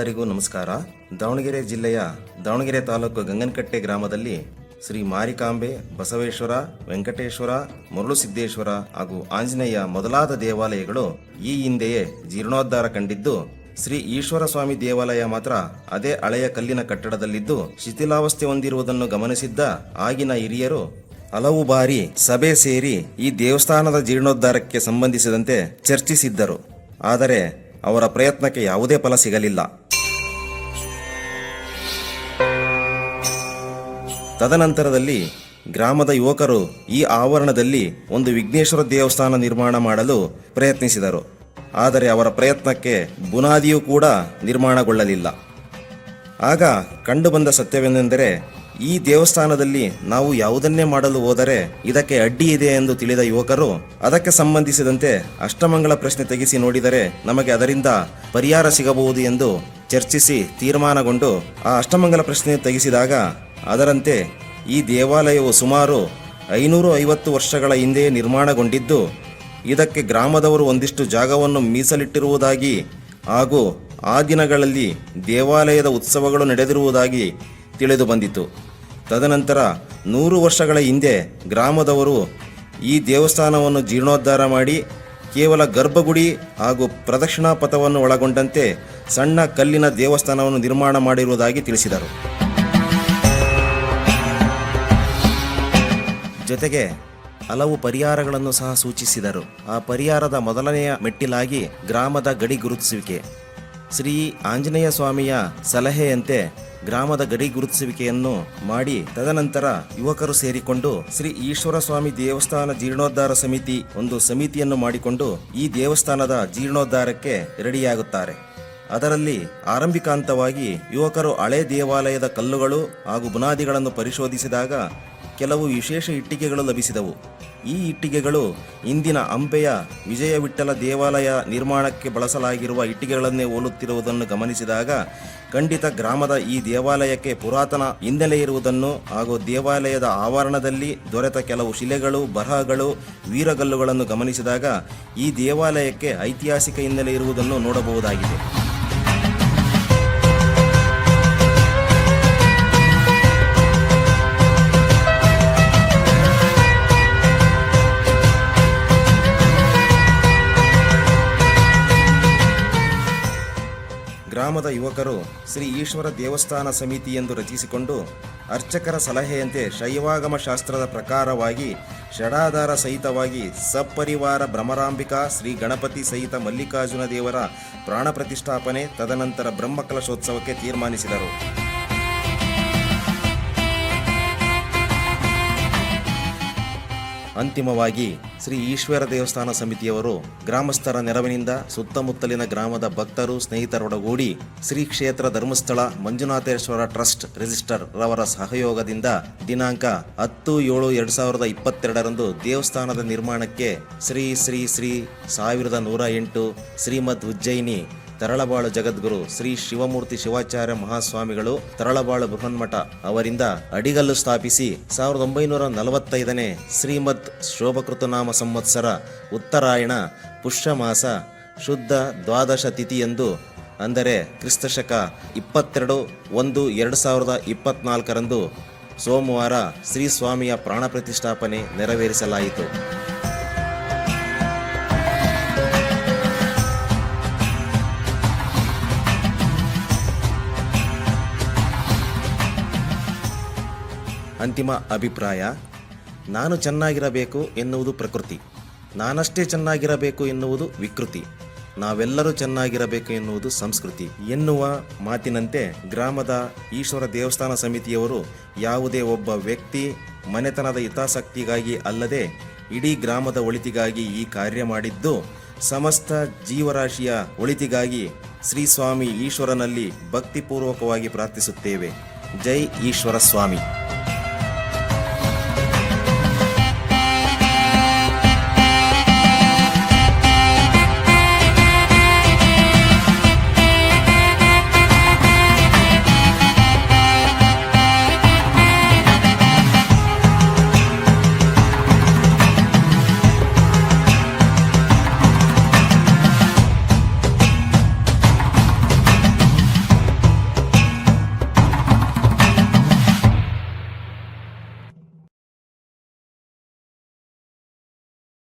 ಎಲ್ಲರಿಗೂ ನಮಸ್ಕಾರ. ದಾವಣಗೆರೆ ಜಿಲ್ಲೆಯ ದಾವಣಗೆರೆ ತಾಲೂಕು ಗಂಗನಕಟ್ಟೆ ಗ್ರಾಮದಲ್ಲಿ ಶ್ರೀ ಮಾರಿಕಾಂಬೆ, ಬಸವೇಶ್ವರ, ವೆಂಕಟೇಶ್ವರ, ಮರುಳುಸಿದ್ದೇಶ್ವರ ಹಾಗೂ ಆಂಜನೇಯ ಮೊದಲಾದ ದೇವಾಲಯಗಳು ಈ ಹಿಂದೆಯೇ ಜೀರ್ಣೋದ್ಧಾರ ಕಂಡಿದ್ದು, ಶ್ರೀ ಈಶ್ವರ ಸ್ವಾಮಿ ದೇವಾಲಯ ಮಾತ್ರ ಅದೇ ಹಳೆಯ ಕಲ್ಲಿನ ಕಟ್ಟಡದಲ್ಲಿದ್ದು ಶಿಥಿಲಾವಸ್ಥೆ ಹೊಂದಿರುವುದನ್ನು ಗಮನಿಸಿದ್ದ ಆಗಿನ ಹಿರಿಯರು ಹಲವು ಬಾರಿ ಸಭೆ ಸೇರಿ ಈ ದೇವಸ್ಥಾನದ ಜೀರ್ಣೋದ್ಧಾರಕ್ಕೆ ಸಂಬಂಧಿಸಿದಂತೆ ಚರ್ಚಿಸಿದ್ದರು. ಆದರೆ ಅವರ ಪ್ರಯತ್ನಕ್ಕೆ ಯಾವುದೇ ಫಲ ಸಿಗಲಿಲ್ಲ. ತದನಂತರದಲ್ಲಿ ಗ್ರಾಮದ ಯುವಕರು ಈ ಆವರಣದಲ್ಲಿ ಒಂದು ವಿಘ್ನೇಶ್ವರ ದೇವಸ್ಥಾನ ನಿರ್ಮಾಣ ಮಾಡಲು ಪ್ರಯತ್ನಿಸಿದರು. ಆದರೆ ಅವರ ಪ್ರಯತ್ನಕ್ಕೆ ಬುನಾದಿಯೂ ಕೂಡ ನಿರ್ಮಾಣಗೊಳ್ಳಲಿಲ್ಲ. ಆಗ ಕಂಡುಬಂದ ಸತ್ಯವೇನೆಂದರೆ, ಈ ದೇವಸ್ಥಾನದಲ್ಲಿ ನಾವು ಯಾವುದನ್ನೇ ಮಾಡಲು ಹೋದರೆ ಇದಕ್ಕೆ ಅಡ್ಡಿ ಇದೆ ಎಂದು ತಿಳಿದ ಯುವಕರು ಅದಕ್ಕೆ ಸಂಬಂಧಿಸಿದಂತೆ ಅಷ್ಟಮಂಗಲ ಪ್ರಶ್ನೆ ತೆಗೆಸಿ ನೋಡಿದರೆ ನಮಗೆ ಅದರಿಂದ ಪರಿಹಾರ ಸಿಗಬಹುದು ಎಂದು ಚರ್ಚಿಸಿ ತೀರ್ಮಾನಗೊಂಡು ಆ ಅಷ್ಟಮಂಗಲ ಪ್ರಶ್ನೆ ತೆಗೆಸಿದಾಗ ಅದರಂತೆ ಈ ದೇವಾಲಯವು ಸುಮಾರು 550 ವರ್ಷಗಳ ಹಿಂದೆ ನಿರ್ಮಾಣಗೊಂಡಿದ್ದು, ಇದಕ್ಕೆ ಗ್ರಾಮದವರು ಒಂದಿಷ್ಟು ಜಾಗವನ್ನು ಮೀಸಲಿಟ್ಟಿರುವುದಾಗಿ ಹಾಗೂ ಆ ದಿನಗಳಲ್ಲಿ ದೇವಾಲಯದ ಉತ್ಸವಗಳು ನಡೆದಿರುವುದಾಗಿ ತಿಳಿದು ಬಂದಿತು. ತದನಂತರ 100 ವರ್ಷಗಳ ಹಿಂದೆ ಗ್ರಾಮದವರು ಈ ದೇವಸ್ಥಾನವನ್ನು ಜೀರ್ಣೋದ್ಧಾರ ಮಾಡಿ ಕೇವಲ ಗರ್ಭಗುಡಿ ಹಾಗೂ ಪ್ರದಕ್ಷಿಣಾ ಪಥವನ್ನು ಒಳಗೊಂಡಂತೆ ಸಣ್ಣ ಕಲ್ಲಿನ ದೇವಸ್ಥಾನವನ್ನು ನಿರ್ಮಾಣ ಮಾಡಿರುವುದಾಗಿ ತಿಳಿಸಿದರು. ಜೊತೆಗೆ ಹಲವು ಪರಿಹಾರಗಳನ್ನು ಸಹ ಸೂಚಿಸಿದರು. ಆ ಪರಿಹಾರದ ಮೊದಲನೆಯ ಮೆಟ್ಟಿಲಾಗಿ ಗ್ರಾಮದ ಗಡಿ ಗುರುತಿಸುವಿಕೆ. ಶ್ರೀ ಆಂಜನೇಯ ಸ್ವಾಮಿಯ ಸಲಹೆಯಂತೆ ಗ್ರಾಮದ ಗಡಿ ಗುರುತಿಸುವಿಕೆಯನ್ನು ಮಾಡಿ ತದನಂತರ ಯುವಕರು ಸೇರಿಕೊಂಡು ಶ್ರೀ ಈಶ್ವರ ಸ್ವಾಮಿ ದೇವಸ್ಥಾನ ಜೀರ್ಣೋದ್ಧಾರ ಸಮಿತಿ ಒಂದು ಸಮಿತಿಯನ್ನು ಮಾಡಿಕೊಂಡು ಈ ದೇವಸ್ಥಾನದ ಜೀರ್ಣೋದ್ಧಾರಕ್ಕೆ ರೆಡಿಯಾಗುತ್ತಾರೆ. ಅದರಲ್ಲಿ ಆರಂಭಿಕ ಹಂತವಾಗಿ ಯುವಕರು ಹಳೆ ದೇವಾಲಯದ ಕಲ್ಲುಗಳು ಹಾಗೂ ಬುನಾದಿಗಳನ್ನು ಪರಿಶೋಧಿಸಿದಾಗ ಕೆಲವು ವಿಶೇಷ ಇಟ್ಟಿಗೆಗಳು ಲಭಿಸಿದವು. ಈ ಇಟ್ಟಿಗೆಗಳು ಇಂದಿನ ಹಂಪೆಯ ವಿಜಯ ವಿಠ್ಠಲ ದೇವಾಲಯ ನಿರ್ಮಾಣಕ್ಕೆ ಬಳಸಲಾಗಿರುವ ಇಟ್ಟಿಗೆಗಳನ್ನೇ ಹೋಲುತ್ತಿರುವುದನ್ನು ಗಮನಿಸಿದಾಗ ಖಂಡಿತ ಗ್ರಾಮದ ಈ ದೇವಾಲಯಕ್ಕೆ ಪುರಾತನ ಹಿನ್ನೆಲೆ ಇರುವುದನ್ನು ಹಾಗೂ ದೇವಾಲಯದ ಆವರಣದಲ್ಲಿ ದೊರೆತ ಕೆಲವು ಶಿಲೆಗಳು, ಬರಹಗಳು, ವೀರಗಲ್ಲುಗಳನ್ನು ಗಮನಿಸಿದಾಗ ಈ ದೇವಾಲಯಕ್ಕೆ ಐತಿಹಾಸಿಕ ಹಿನ್ನೆಲೆ ಇರುವುದನ್ನು ನೋಡಬಹುದಾಗಿದೆ. ಗ್ರಾಮದ ಯುವಕರು ಶ್ರೀ ಈಶ್ವರ ದೇವಸ್ಥಾನ ಸಮಿತಿ ಎಂದು ರಚಿಸಿಕೊಂಡು ಅರ್ಚಕರ ಸಲಹೆಯಂತೆ ಶೈವಾಗಮ ಶಾಸ್ತ್ರದ ಪ್ರಕಾರವಾಗಿ ಷಡಾಧಾರ ಸಹಿತವಾಗಿ ಸಪರಿವಾರ ಭ್ರಮರಾಂಬಿಕಾ ಶ್ರೀ ಗಣಪತಿ ಸಹಿತ ಮಲ್ಲಿಕಾರ್ಜುನ ದೇವರ ಪ್ರಾಣ ಪ್ರತಿಷ್ಠಾಪನೆ ತದನಂತರ ಬ್ರಹ್ಮಕಲಶೋತ್ಸವಕ್ಕೆ ತೀರ್ಮಾನಿಸಿದರು. ಅಂತಿಮವಾಗಿ ಶ್ರೀ ಈಶ್ವರ ದೇವಸ್ಥಾನ ಸಮಿತಿಯವರು ಗ್ರಾಮಸ್ಥರ ನೆರವಿನಿಂದ ಸುತ್ತಮುತ್ತಲಿನ ಗ್ರಾಮದ ಭಕ್ತರು ಸ್ನೇಹಿತರೊಡಗೂಡಿ ಶ್ರೀ ಕ್ಷೇತ್ರ ಧರ್ಮಸ್ಥಳ ಮಂಜುನಾಥೇಶ್ವರ ಟ್ರಸ್ಟ್ ರಿಜಿಸ್ಟರ್ ರವರ ಸಹಯೋಗದಿಂದ ದಿನಾಂಕ 10/7/2022 ದೇವಸ್ಥಾನದ ನಿರ್ಮಾಣಕ್ಕೆ ಶ್ರೀ ಶ್ರೀ ಶ್ರೀ 1108 ಶ್ರೀಮದ್ ಉಜ್ಜಯಿನಿ ತರಳಬಾಳು ಜಗದ್ಗುರು ಶ್ರೀ ಶಿವಮೂರ್ತಿ ಶಿವಾಚಾರ್ಯ ಮಹಾಸ್ವಾಮಿಗಳು ತರಳಬಾಳು ಬೃಹನ್ಮಠ ಅವರಿಂದ ಅಡಿಗಲ್ಲು ಸ್ಥಾಪಿಸಿ 1945ನೇ ಶ್ರೀಮದ್ ಶೋಭಕೃತನಾಮ ಸಂವತ್ಸರ ಉತ್ತರಾಯಣ ಪುಷ್ಯಮಾಸ ಶುದ್ಧ ದ್ವಾದಶ ತಿಥಿಯಂದು ಅಂದರೆ ಕ್ರಿಸ್ತಶಕ 22/1/2024 ಸೋಮವಾರ ಶ್ರೀ ಸ್ವಾಮಿಯ ಪ್ರಾಣ ಪ್ರತಿಷ್ಠಾಪನೆ ನೆರವೇರಿಸಲಾಯಿತು. ಅಂತಿಮ ಅಭಿಪ್ರಾಯ: ನಾನು ಚೆನ್ನಾಗಿರಬೇಕು ಎನ್ನುವುದು ಪ್ರಕೃತಿ, ನಾನಷ್ಟೇ ಚೆನ್ನಾಗಿರಬೇಕು ಎನ್ನುವುದು ವಿಕೃತಿ, ನಾವೆಲ್ಲರೂ ಚೆನ್ನಾಗಿರಬೇಕು ಎನ್ನುವುದು ಸಂಸ್ಕೃತಿ ಎನ್ನುವ ಮಾತಿನಂತೆ ಗ್ರಾಮದ ಈಶ್ವರ ದೇವಸ್ಥಾನ ಸಮಿತಿಯವರು ಯಾವುದೇ ಒಬ್ಬ ವ್ಯಕ್ತಿ ಮನೆತನದ ಹಿತಾಸಕ್ತಿಗಾಗಿ ಅಲ್ಲದೆ ಇಡೀ ಗ್ರಾಮದ ಒಳಿತಿಗಾಗಿ ಈ ಕಾರ್ಯ ಮಾಡಿದ್ದು, ಸಮಸ್ತ ಜೀವರಾಶಿಯ ಒಳಿತಿಗಾಗಿ ಶ್ರೀ ಸ್ವಾಮಿ ಈಶ್ವರನಲ್ಲಿ ಭಕ್ತಿಪೂರ್ವಕವಾಗಿ ಪ್ರಾರ್ಥಿಸುತ್ತೇವೆ. ಜೈ ಈಶ್ವರ ಸ್ವಾಮಿ.